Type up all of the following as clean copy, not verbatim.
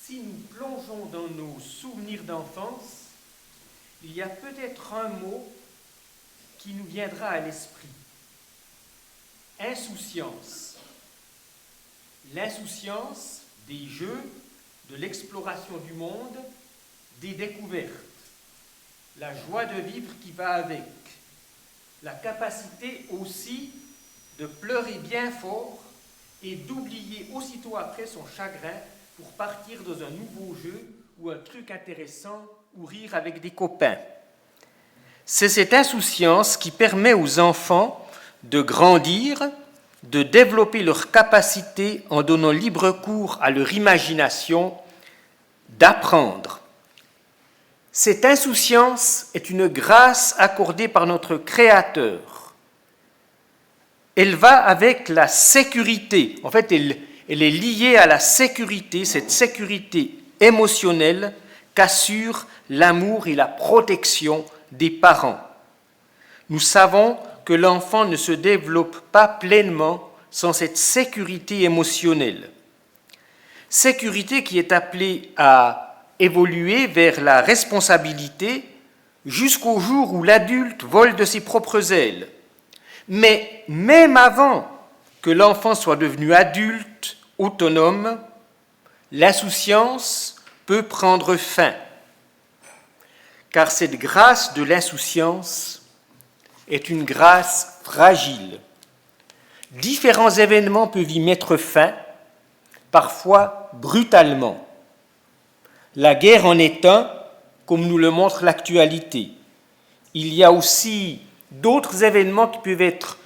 si nous plongeons dans nos souvenirs d'enfance, il y a peut-être un mot qui nous viendra à l'esprit. Insouciance. L'insouciance des jeux, de l'exploration du monde, des découvertes. La joie de vivre qui va avec. La capacité aussi de pleurer bien fort et d'oublier aussitôt après son chagrin pour partir dans un nouveau jeu ou un truc intéressant ou rire avec des copains. C'est cette insouciance qui permet aux enfants de grandir, de développer leur capacité en donnant libre cours à leur imagination, d'apprendre. Cette insouciance est une grâce accordée par notre Créateur. Elle va avec la sécurité. En fait, elle est liée à la sécurité, cette sécurité émotionnelle qu'assure l'amour et la protection des parents. Nous savons que l'enfant ne se développe pas pleinement sans cette sécurité émotionnelle. Sécurité qui est appelée à évoluer vers la responsabilité jusqu'au jour où l'adulte vole de ses propres ailes. Mais même avant que l'enfant soit devenu adulte, autonome, l'insouciance peut prendre fin. Car cette grâce de l'insouciance est une grâce fragile. Différents événements peuvent y mettre fin, parfois brutalement. La guerre en est un, comme nous le montre l'actualité. Il y a aussi d'autres événements qui peuvent être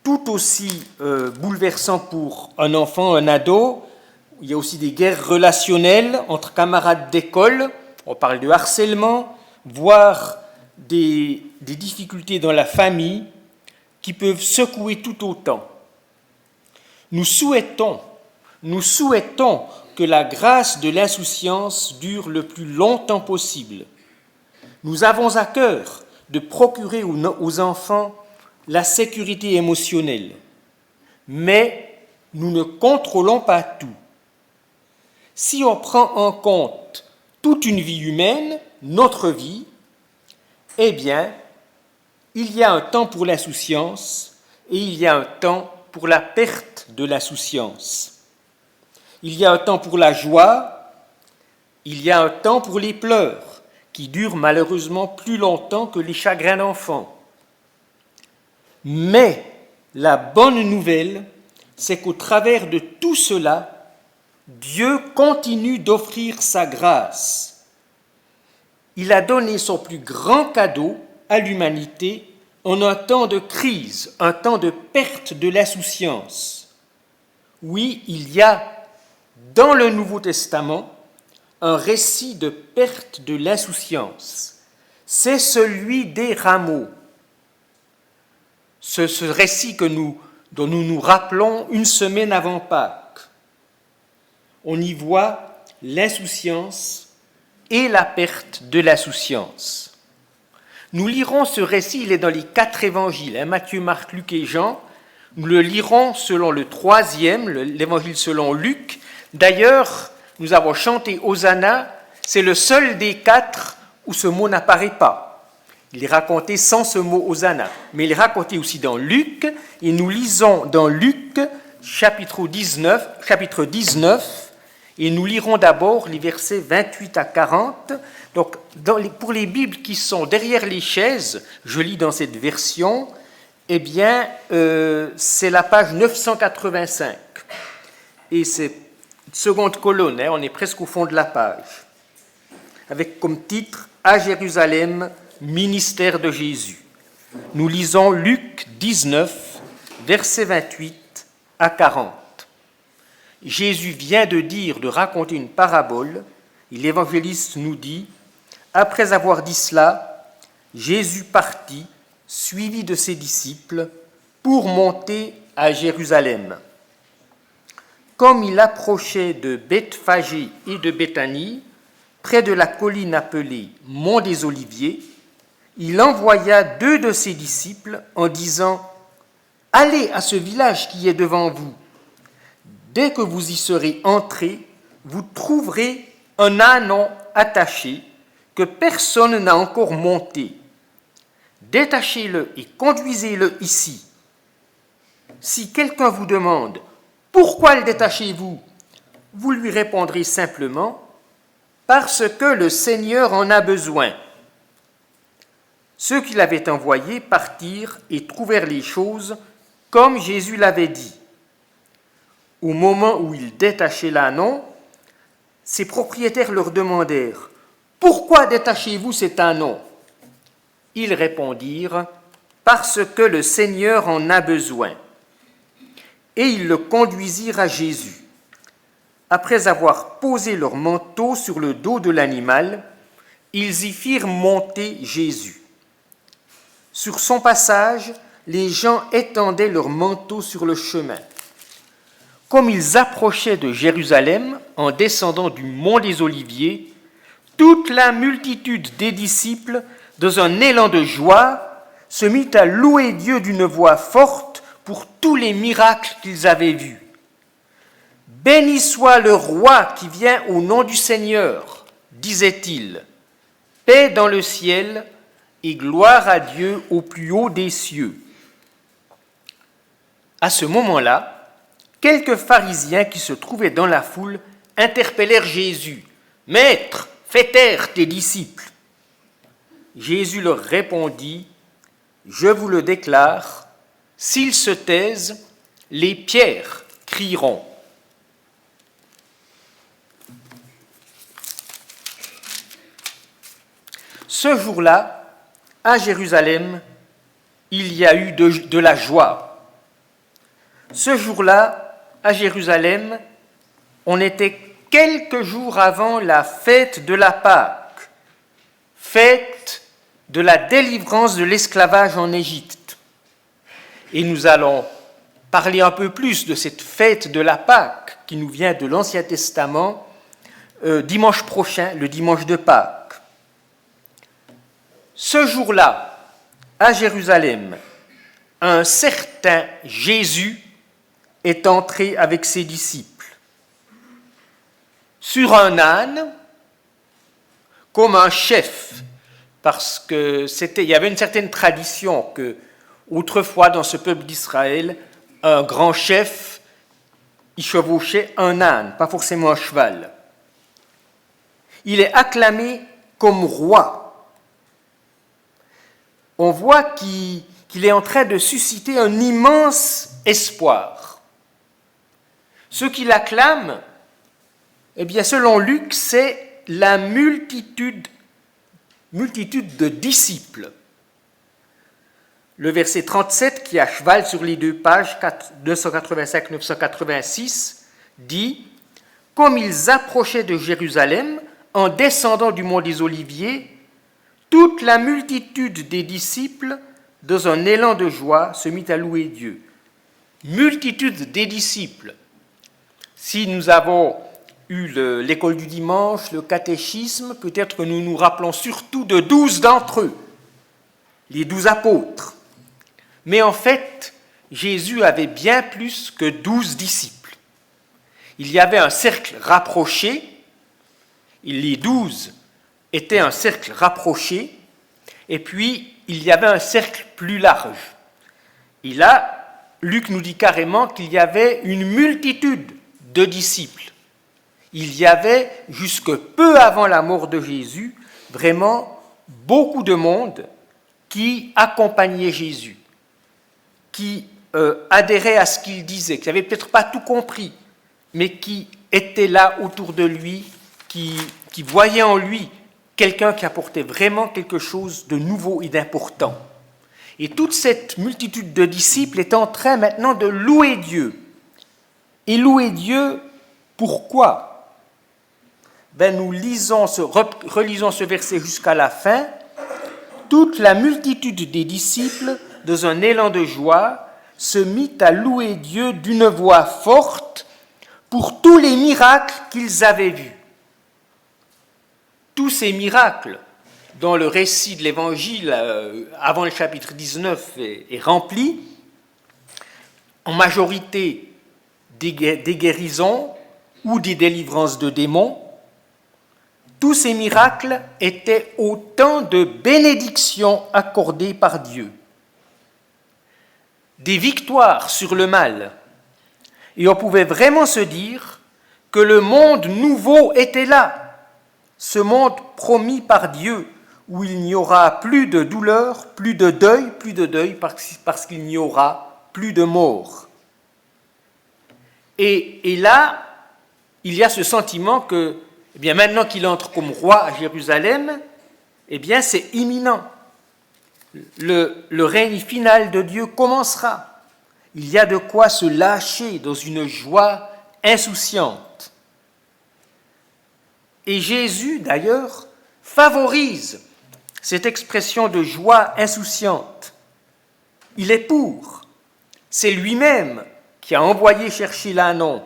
tout aussi bouleversants pour un enfant, un ado. Il y a aussi des guerres relationnelles entre camarades d'école. On parle de harcèlement, voire des difficultés dans la famille qui peuvent secouer tout autant. Nous souhaitons que la grâce de l'insouciance dure le plus longtemps possible. Nous avons à cœur de procurer aux enfants la sécurité émotionnelle, mais nous ne contrôlons pas tout. Si on prend en compte toute une vie humaine, notre vie, eh bien, il y a un temps pour l'insouciance et il y a un temps pour la perte de l'insouciance. Il y a un temps pour la joie, il y a un temps pour les pleurs, qui durent malheureusement plus longtemps que les chagrins d'enfant. Mais la bonne nouvelle, c'est qu'au travers de tout cela, Dieu continue d'offrir sa grâce. Il a donné son plus grand cadeau à l'humanité en un temps de crise, un temps de perte de l'insouciance. Oui, il y a dans le Nouveau Testament un récit de perte de l'insouciance. C'est celui des rameaux. Ce récit dont nous nous rappelons une semaine avant Pâques. On y voit l'insouciance et la perte de l'insouciance. Nous lirons ce récit, il est dans les 4 évangiles, Matthieu, Marc, Luc et Jean. Nous le lirons selon le 3e, l'évangile selon Luc. D'ailleurs, nous avons chanté Hosanna, c'est le seul des 4 où ce mot n'apparaît pas. Il est raconté sans ce mot Hosanna, mais il est raconté aussi dans Luc, et nous lisons dans Luc, chapitre 19, et nous lirons d'abord les versets 28 à 40. Donc, pour les Bibles qui sont derrière les chaises, je lis dans cette version, eh bien, c'est la page 985. Et c'est seconde colonne, on est presque au fond de la page, avec comme titre « À Jérusalem, ministère de Jésus ». Nous lisons Luc 19, versets 28 à 40. Jésus vient de raconter une parabole, et l'évangéliste nous dit « Après avoir dit cela, Jésus partit, suivi de ses disciples, pour monter à Jérusalem. Comme il approchait de Bethphagée et de Béthanie, près de la colline appelée Mont des Oliviers, il envoya 2 de ses disciples en disant « Allez à ce village qui est devant vous. Dès que vous y serez entrés, vous trouverez un ânon attaché que personne n'a encore monté. Détachez-le et conduisez-le ici. Si quelqu'un vous demande « Pourquoi le détachez-vous » vous lui répondrez simplement « Parce que le Seigneur en a besoin ». Ceux qui l'avaient envoyé partirent et trouvèrent les choses comme Jésus l'avait dit. Au moment où ils détachaient l'ânon, ses propriétaires leur demandèrent « Pourquoi détachez-vous cet ânon » Ils répondirent « Parce que le Seigneur en a besoin ». Et ils le conduisirent à Jésus. Après avoir posé leur manteau sur le dos de l'animal, ils y firent monter Jésus. Sur son passage, les gens étendaient leurs manteaux sur le chemin. Comme ils approchaient de Jérusalem, en descendant du mont des Oliviers, toute la multitude des disciples, dans un élan de joie, se mit à louer Dieu d'une voix forte pour tous les miracles qu'ils avaient vus. « Béni soit le roi qui vient au nom du Seigneur, disait-il. Paix dans le ciel et gloire à Dieu au plus haut des cieux. » À ce moment-là, quelques pharisiens qui se trouvaient dans la foule interpellèrent Jésus. « Maître, fais taire tes disciples. » Jésus leur répondit, « Je vous le déclare, s'ils se taisent, les pierres crieront. » Ce jour-là, à Jérusalem, il y a eu de la joie. Ce jour-là, à Jérusalem, on était quelques jours avant la fête de la Pâque, fête de la délivrance de l'esclavage en Égypte. Et nous allons parler un peu plus de cette fête de la Pâque qui nous vient de l'Ancien Testament dimanche prochain, le dimanche de Pâques. Ce jour-là, à Jérusalem, un certain Jésus est entré avec ses disciples sur un âne comme un chef, parce que il y avait une certaine tradition que autrefois dans ce peuple d'Israël, un grand chef il chevauchait un âne, pas forcément un cheval. Il est acclamé comme roi. On voit qu'il est en train de susciter un immense espoir. Ceux qui l'acclament, eh bien, selon Luc, c'est la multitude de disciples. Le verset 37, qui est à cheval sur les deux pages, 985-986, dit « Comme ils approchaient de Jérusalem, en descendant du mont des Oliviers, toute la multitude des disciples, dans un élan de joie, se mit à louer Dieu. » Multitude des disciples. Si nous avons eu l'école du dimanche, le catéchisme, peut-être que nous nous rappelons surtout de 12 d'entre eux, les 12 apôtres. Mais en fait, Jésus avait bien plus que 12 disciples. Il y avait un cercle rapproché, les 12 étaient un cercle rapproché, et puis il y avait un cercle plus large. Et là, Luc nous dit carrément qu'il y avait une multitude de disciples. Il y avait, jusque peu avant la mort de Jésus, vraiment beaucoup de monde qui accompagnait Jésus, qui adhérait à ce qu'il disait, qui n'avait peut-être pas tout compris, mais qui était là autour de lui, qui voyait en lui quelqu'un qui apportait vraiment quelque chose de nouveau et d'important. Et toute cette multitude de disciples est en train maintenant de louer Dieu. Et louer Dieu, pourquoi ? Nous relisons ce verset jusqu'à la fin. Toute la multitude des disciples, dans un élan de joie, se mit à louer Dieu d'une voix forte pour tous les miracles qu'ils avaient vus. Tous ces miracles dont le récit de l'Évangile avant le chapitre 19 est rempli, en majorité des guérisons ou des délivrances de démons, Tous ces miracles étaient autant de bénédictions accordées par Dieu, des victoires sur le mal. Et on pouvait vraiment se dire que le monde nouveau était là, ce monde promis par Dieu, où il n'y aura plus de douleur, plus de deuil parce qu'il n'y aura plus de mort. Et là, il y a ce sentiment que, eh bien, maintenant qu'il entre comme roi à Jérusalem, eh bien, c'est imminent. Le règne final de Dieu commencera. Il y a de quoi se lâcher dans une joie insouciante. Et Jésus, d'ailleurs, favorise cette expression de joie insouciante. Il est pour. C'est lui-même qui a envoyé chercher l'ânon.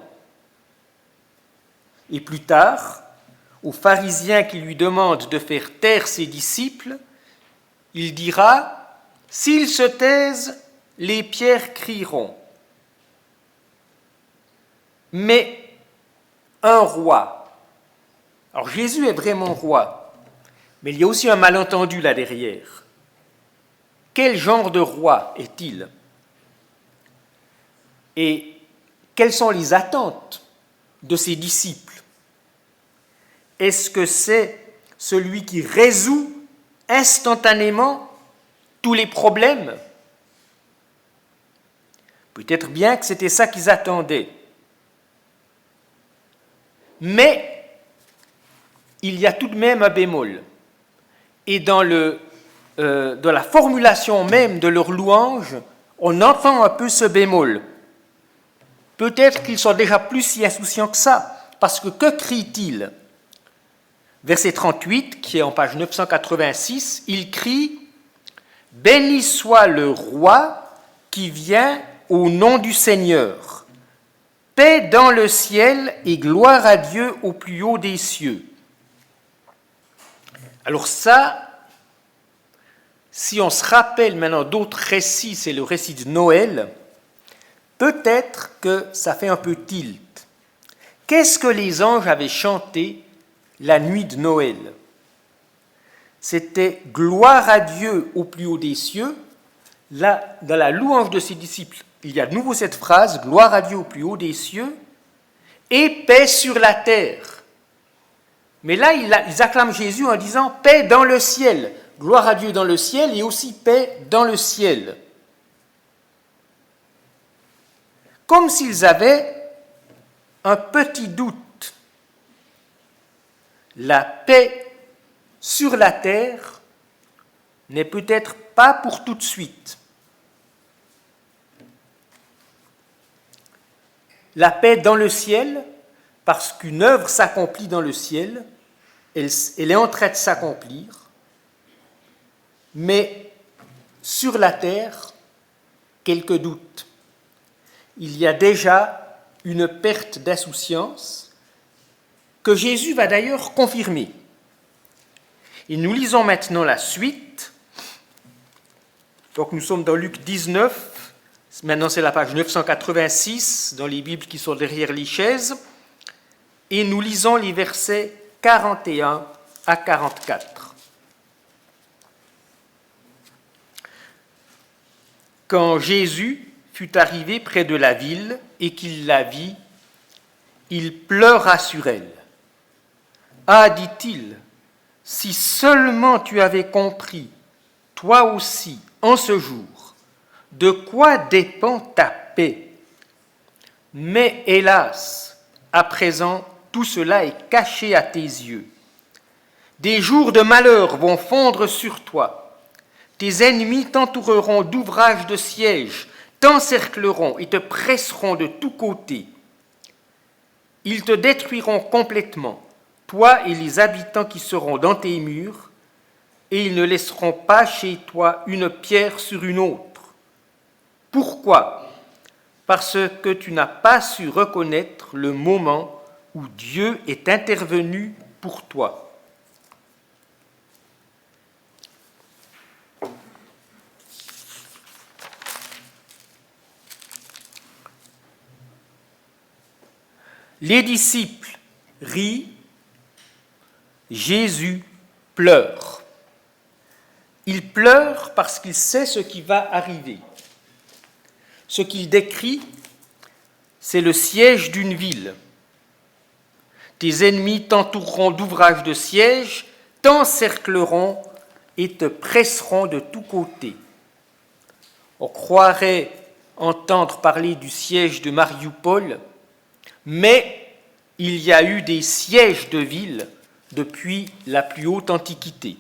Et plus tard, aux pharisiens qui lui demandent de faire taire ses disciples, il dira « S'ils se taisent, les pierres crieront. » Mais un roi, alors Jésus est vraiment roi, mais il y a aussi un malentendu là derrière. Quel genre de roi est-il ? Et quelles sont les attentes de ses disciples ? Est-ce que c'est celui qui résout instantanément tous les problèmes ? Peut-être bien que c'était ça qu'ils attendaient. Mais il y a tout de même un bémol. Et dans la formulation même de leur louange, on entend un peu ce bémol. Peut-être qu'ils sont déjà plus si insouciants que ça, parce que crient-ils ? Verset 38, qui est en page 986, il crie « Béni soit le roi qui vient au nom du Seigneur. Paix dans le ciel et gloire à Dieu au plus haut des cieux. » Alors ça, si on se rappelle maintenant d'autres récits, c'est le récit de Noël, peut-être que ça fait un peu tilt. Qu'est-ce que les anges avaient chanté la nuit de Noël ? C'était « Gloire à Dieu au plus haut des cieux ». Là, dans la louange de ses disciples, il y a de nouveau cette phrase « Gloire à Dieu au plus haut des cieux » et « Paix sur la terre ». Mais là, ils acclament Jésus en disant « Paix dans le ciel ». Gloire à Dieu dans le ciel et aussi paix dans le ciel. Comme s'ils avaient un petit doute. La paix sur la terre n'est peut-être pas pour tout de suite. La paix dans le ciel, parce qu'une œuvre s'accomplit dans le ciel, elle est en train de s'accomplir, mais sur la terre, quelques doutes. Il y a déjà une perte d'insouciance que Jésus va d'ailleurs confirmer. Et nous lisons maintenant la suite. Donc nous sommes dans Luc 19, maintenant c'est la page 986 dans les Bibles qui sont derrière les chaises, et nous lisons les versets 41 à 44. Quand Jésus fut arrivé près de la ville et qu'il la vit, il pleura sur elle. « Ah, dit-il, si seulement tu avais compris, toi aussi, en ce jour, de quoi dépend ta paix. Mais hélas, à présent, tout cela est caché à tes yeux. Des jours de malheur vont fondre sur toi. Tes ennemis t'entoureront d'ouvrages de siège, t'encercleront et te presseront de tous côtés. Ils te détruiront complètement, toi et les habitants qui seront dans tes murs, et ils ne laisseront pas chez toi une pierre sur une autre. Pourquoi ? Parce que tu n'as pas su reconnaître le moment où Dieu est intervenu pour toi. Les disciples rient, Jésus pleure. Il pleure parce qu'il sait ce qui va arriver. Ce qu'il décrit, c'est le siège d'une ville. Tes ennemis t'entoureront d'ouvrages de siège, t'encercleront et te presseront de tous côtés. On croirait entendre parler du siège de Marioupol, mais il y a eu des sièges de villes depuis la plus haute antiquité.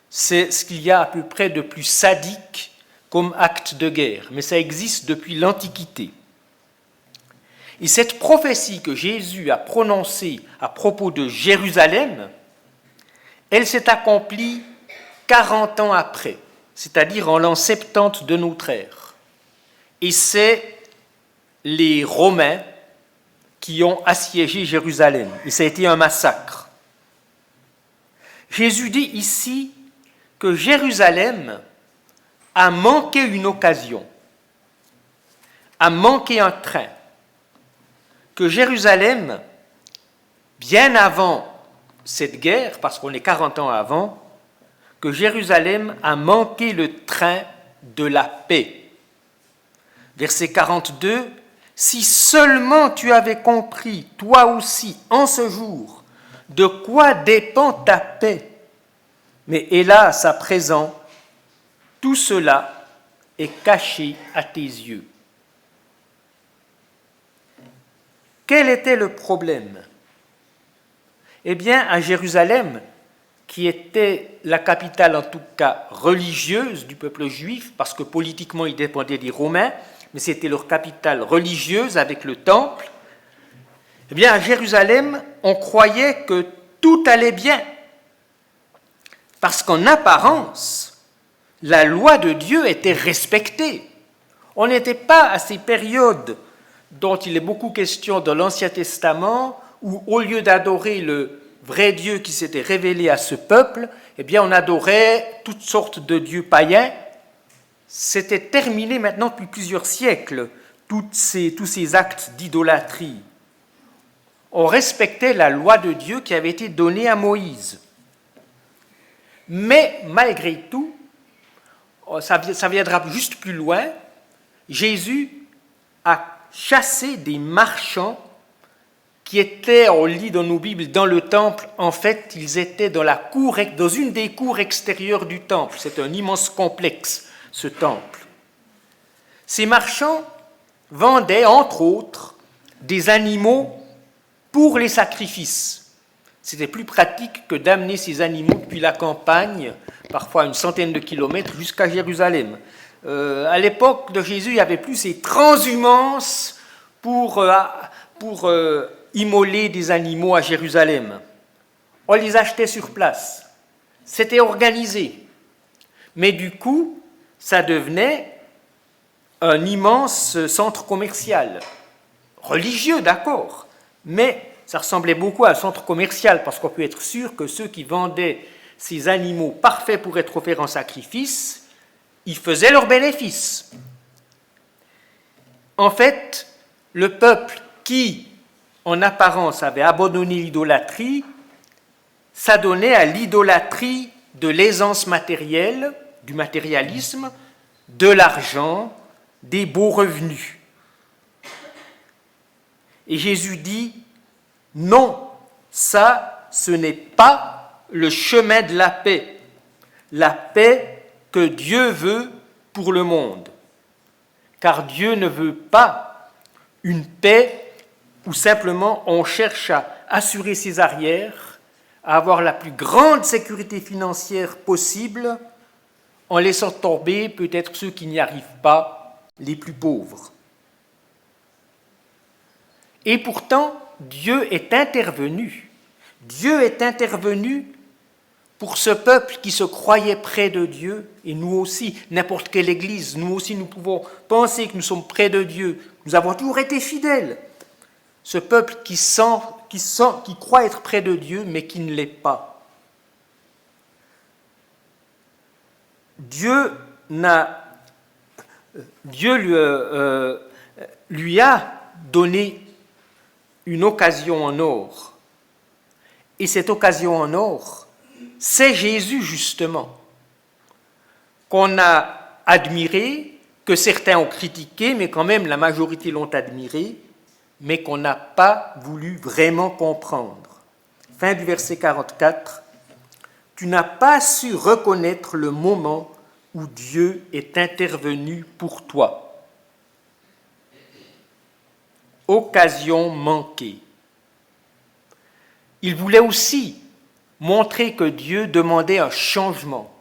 C'est ce qu'il y a à peu près de plus sadique comme acte de guerre, mais ça existe depuis l'Antiquité. Et cette prophétie que Jésus a prononcée à propos de Jérusalem, elle s'est accomplie 40 ans après, c'est-à-dire en l'an 70 de notre ère. Et c'est les Romains qui ont assiégé Jérusalem. Et ça a été un massacre. Jésus dit ici que Jérusalem a manqué une occasion, a manqué un train, que Jérusalem, bien avant cette guerre, parce qu'on est 40 ans avant, que Jérusalem a manqué le train de la paix. Verset 42, « Si seulement tu avais compris, toi aussi, en ce jour, de quoi dépend ta paix, mais hélas, à présent, tout cela est caché à tes yeux. » Quel était le problème ? Eh bien, à Jérusalem, qui était la capitale en tout cas religieuse du peuple juif, parce que politiquement il dépendait des Romains, mais c'était leur capitale religieuse avec le temple, eh bien, à Jérusalem, on croyait que tout allait bien, parce qu'en apparence, la loi de Dieu était respectée. On n'était pas à ces périodes dont il est beaucoup question dans l'Ancien Testament, où au lieu d'adorer le vrai Dieu qui s'était révélé à ce peuple, eh bien on adorait toutes sortes de dieux païens. C'était terminé maintenant depuis plusieurs siècles, tous ces actes d'idolâtrie. On respectait la loi de Dieu qui avait été donnée à Moïse. Mais malgré tout, ça viendra juste plus loin, Jésus a chassé des marchands qui étaient, on lit dans nos Bibles, dans le temple. En fait, ils étaient dans une des cours extérieures du temple. C'est un immense complexe, ce temple. Ces marchands vendaient, entre autres, des animaux pour les sacrifices. C'était plus pratique que d'amener ces animaux depuis la campagne, parfois une centaine de kilomètres, jusqu'à Jérusalem. À l'époque de Jésus, il n'y avait plus ces transhumances pour immoler des animaux à Jérusalem. On les achetait sur place. C'était organisé. Mais du coup, ça devenait un immense centre commercial. Religieux, d'accord, mais ça ressemblait beaucoup à un centre commercial, parce qu'on peut être sûr que ceux qui vendaient ces animaux parfaits pour être offerts en sacrifice, ils faisaient leur bénéfice. En fait, le peuple qui, en apparence, avait abandonné l'idolâtrie, s'adonnait à l'idolâtrie de l'aisance matérielle, du matérialisme, de l'argent, des beaux revenus. Et Jésus dit, non, ça, ce n'est pas le chemin de la paix que Dieu veut pour le monde. Car Dieu ne veut pas une paix où simplement on cherche à assurer ses arrières, à avoir la plus grande sécurité financière possible, en laissant tomber peut-être ceux qui n'y arrivent pas, les plus pauvres. Et pourtant, Dieu est intervenu. Dieu est intervenu pour ce peuple qui se croyait près de Dieu, et nous aussi, n'importe quelle église, nous aussi nous pouvons penser que nous sommes près de Dieu. Nous avons toujours été fidèles. Ce peuple qui croit être près de Dieu, mais qui ne l'est pas. Dieu lui a donné une occasion en or. et cette occasion en or, c'est Jésus justement, qu'on a admiré, que certains ont critiqué, mais quand même la majorité l'ont admiré, mais qu'on n'a pas voulu vraiment comprendre. Fin du verset 44. Tu n'as pas su reconnaître le moment où Dieu est intervenu pour toi. Occasion manquée. Il voulait aussi montrer que Dieu demandait un changement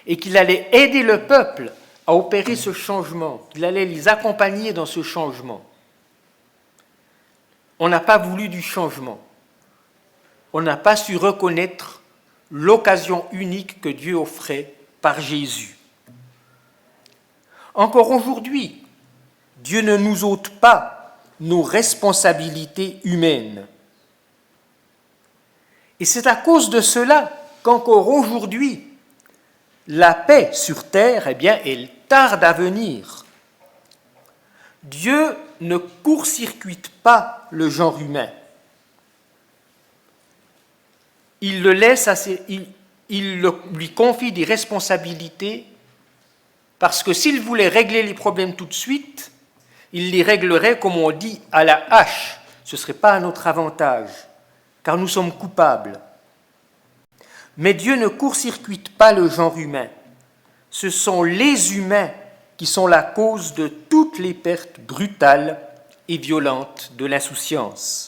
et qu'il allait aider le peuple à opérer ce changement, qu'il allait les accompagner dans ce changement. On n'a pas voulu du changement. On n'a pas su reconnaître l'occasion unique que Dieu offrait par Jésus. Encore aujourd'hui, Dieu ne nous ôte pas nos responsabilités humaines. Et c'est à cause de cela qu'encore aujourd'hui, la paix sur terre, eh bien, elle tarde à venir. Dieu ne court-circuite pas le genre humain. Il lui confie des responsabilités parce que s'il voulait régler les problèmes tout de suite, il les réglerait, comme on dit, à la hache. Ce ne serait pas à notre avantage, car nous sommes coupables. Mais Dieu ne court-circuite pas le genre humain. Ce sont les humains qui sont la cause de toutes les pertes brutales et violentes de l'insouciance.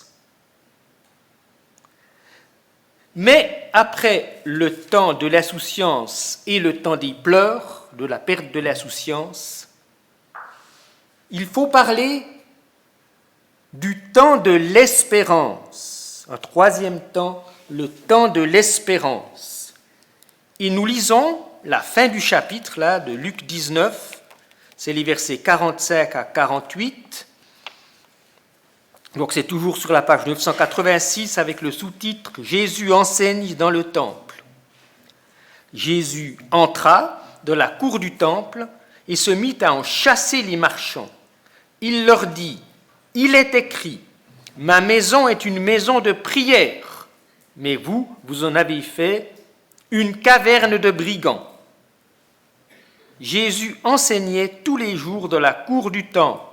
Mais après le temps de l'insouciance et le temps des pleurs, de la perte de l'insouciance, il faut parler du temps de l'espérance. Un troisième temps, le temps de l'espérance. Et nous lisons la fin du chapitre là, de Luc 19, c'est les versets 45 à 48. Donc c'est toujours sur la page 986 avec le sous-titre « Jésus enseigne dans le temple ». Jésus entra dans la cour du temple et se mit à en chasser les marchands. Il leur dit « Il est écrit, ma maison est une maison de prière, mais vous en avez fait une caverne de brigands. » Jésus enseignait tous les jours dans la cour du temple.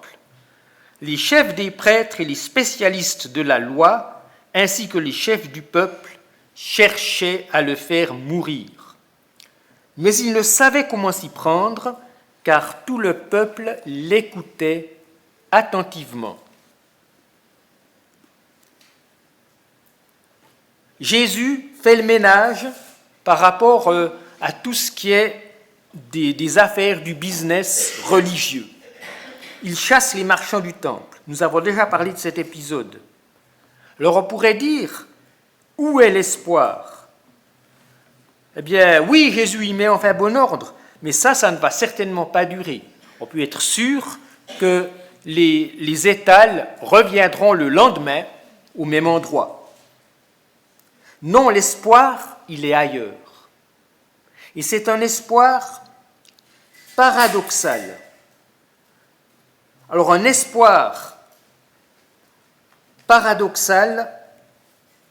Les chefs des prêtres et les spécialistes de la loi, ainsi que les chefs du peuple, cherchaient à le faire mourir. Mais ils ne savaient comment s'y prendre, car tout le peuple l'écoutait attentivement. Jésus fait le ménage par rapport à tout ce qui est des affaires du business religieux. Il chasse les marchands du temple. Nous avons déjà parlé de cet épisode. Alors on pourrait dire, où est l'espoir ? Eh bien, oui, Jésus y met enfin bon ordre, mais ça ne va certainement pas durer. On peut être sûr que les étals reviendront le lendemain au même endroit. Non, l'espoir, il est ailleurs. Et c'est un espoir paradoxal. Alors, un espoir paradoxal,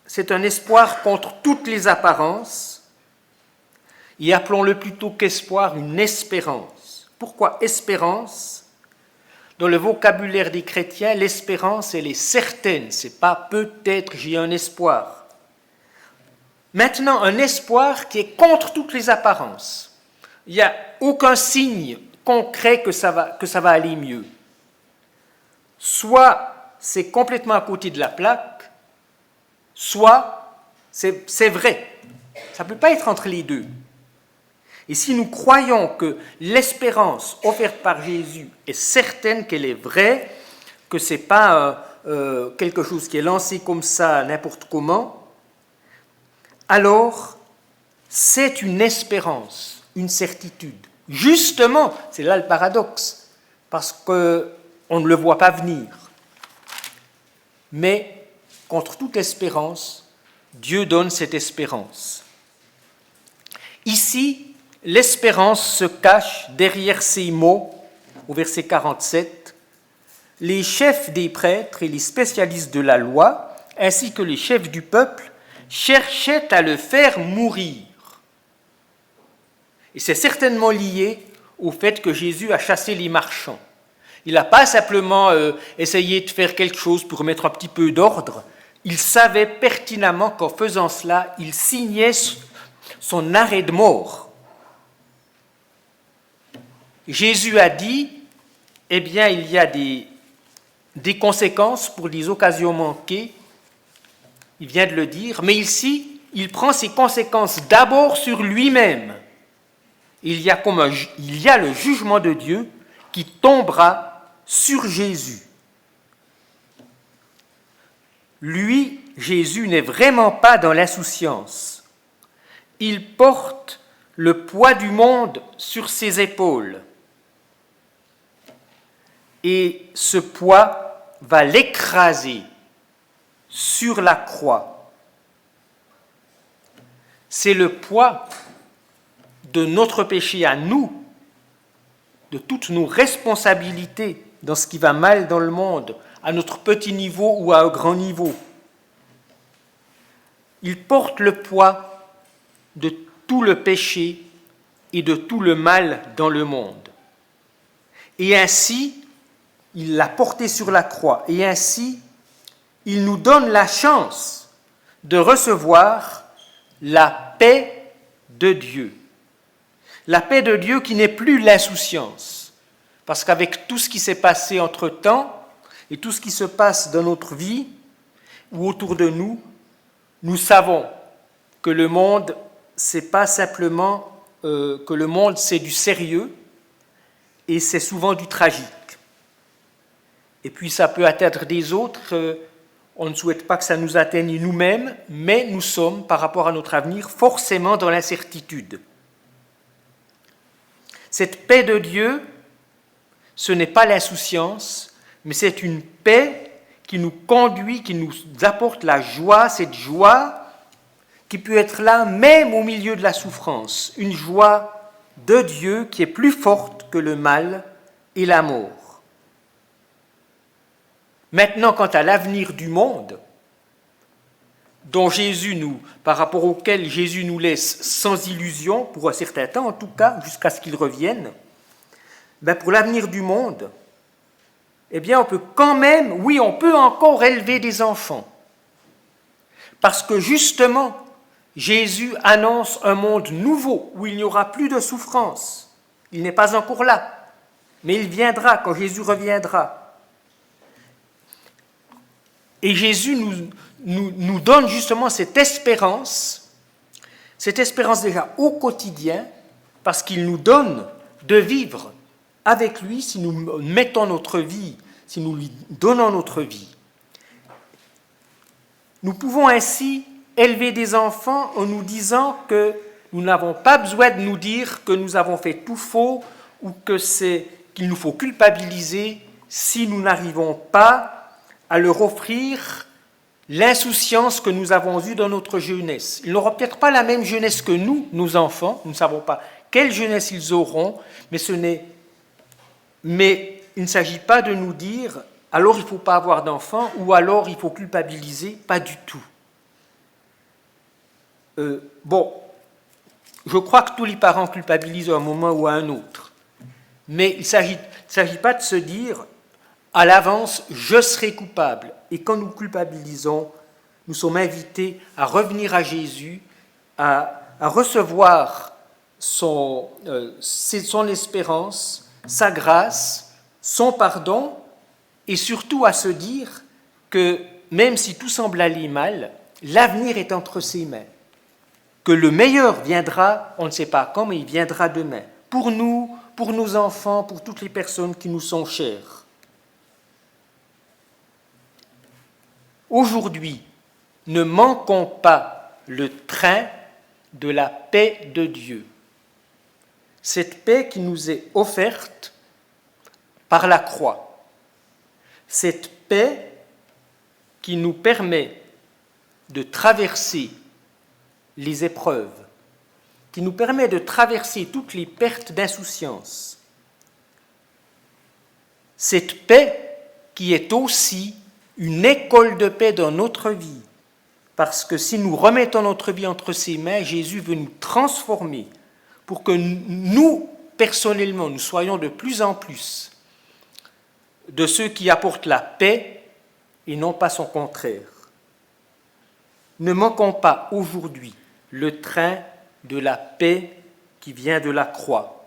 c'est un espoir contre toutes les apparences, et appelons-le plutôt qu'espoir, une espérance. Pourquoi espérance ? Dans le vocabulaire des chrétiens, l'espérance, elle est certaine, c'est pas peut-être j'ai un espoir. Maintenant, un espoir qui est contre toutes les apparences. Il n'y a aucun signe concret que ça va aller mieux. Soit c'est complètement à côté de la plaque, soit c'est vrai. Ça ne peut pas être entre les deux. Et si nous croyons que l'espérance offerte par Jésus est certaine qu'elle est vraie, que ce n'est pas quelque chose qui est lancé comme ça n'importe comment, alors c'est une espérance, une certitude. Justement, c'est là le paradoxe, parce qu'on ne le voit pas venir. Mais contre toute espérance, Dieu donne cette espérance. Ici, l'espérance se cache derrière ces mots, au verset 47. Les chefs des prêtres et les spécialistes de la loi, ainsi que les chefs du peuple, cherchait à le faire mourir. Et c'est certainement lié au fait que Jésus a chassé les marchands. Il n'a pas simplement essayé de faire quelque chose pour mettre un petit peu d'ordre. Il savait pertinemment qu'en faisant cela, il signait son arrêt de mort. Jésus a dit, eh bien, il y a des conséquences pour les occasions manquées, il vient de le dire, mais ici, il prend ces conséquences d'abord sur lui-même. Il y a le jugement de Dieu qui tombera sur Jésus. Lui, Jésus, n'est vraiment pas dans l'insouciance. Il porte le poids du monde sur ses épaules. Et ce poids va l'écraser sur la croix. C'est le poids de notre péché à nous, de toutes nos responsabilités dans ce qui va mal dans le monde, à notre petit niveau ou à un grand niveau. Il porte le poids de tout le péché et de tout le mal dans le monde. Et ainsi, il l'a porté sur la croix. Et ainsi, il nous donne la chance de recevoir la paix de Dieu. La paix de Dieu qui n'est plus l'insouciance. Parce qu'avec tout ce qui s'est passé entre-temps et tout ce qui se passe dans notre vie ou autour de nous, nous savons que le monde, c'est pas simplement que le monde, c'est du sérieux et c'est souvent du tragique. Et puis ça peut atteindre des autres. On ne souhaite pas que ça nous atteigne nous-mêmes, mais nous sommes, par rapport à notre avenir, forcément dans l'incertitude. Cette paix de Dieu, ce n'est pas l'insouciance, mais c'est une paix qui nous conduit, qui nous apporte la joie, cette joie qui peut être là même au milieu de la souffrance, une joie de Dieu qui est plus forte que le mal et la mort. Maintenant, quant à l'avenir du monde, par rapport auquel Jésus nous laisse sans illusion, pour un certain temps en tout cas, jusqu'à ce qu'il revienne, pour l'avenir du monde, eh bien on peut quand même, oui, on peut encore élever des enfants. Parce que justement, Jésus annonce un monde nouveau où il n'y aura plus de souffrance. Il n'est pas encore là, mais il viendra quand Jésus reviendra. Et Jésus nous donne justement cette espérance déjà au quotidien, parce qu'il nous donne de vivre avec lui si nous mettons notre vie, si nous lui donnons notre vie. Nous pouvons ainsi élever des enfants en nous disant que nous n'avons pas besoin de nous dire que nous avons fait tout faux ou qu'il nous faut culpabiliser si nous n'arrivons pas à leur offrir l'insouciance que nous avons eue dans notre jeunesse. Ils n'auront peut-être pas la même jeunesse que nous, nos enfants, nous ne savons pas quelle jeunesse ils auront, mais il ne s'agit pas de nous dire « alors il ne faut pas avoir d'enfants » ou « alors il faut culpabiliser », pas du tout. Je crois que tous les parents culpabilisent à un moment ou à un autre, mais il ne s'agit pas de se dire « à l'avance, je serai coupable ». Et quand nous culpabilisons, nous sommes invités à revenir à Jésus, à recevoir son espérance, sa grâce, son pardon, et surtout à se dire que même si tout semble aller mal, l'avenir est entre ses mains. Que le meilleur viendra, on ne sait pas quand, mais il viendra demain. Pour nous, pour nos enfants, pour toutes les personnes qui nous sont chères. Aujourd'hui, ne manquons pas le train de la paix de Dieu. Cette paix qui nous est offerte par la croix. Cette paix qui nous permet de traverser les épreuves, qui nous permet de traverser toutes les pertes d'insouciance. Cette paix qui est aussi une école de paix dans notre vie, parce que si nous remettons notre vie entre ses mains, Jésus veut nous transformer pour que nous, personnellement, nous soyons de plus en plus de ceux qui apportent la paix et non pas son contraire. Ne manquons pas aujourd'hui le train de la paix qui vient de la croix.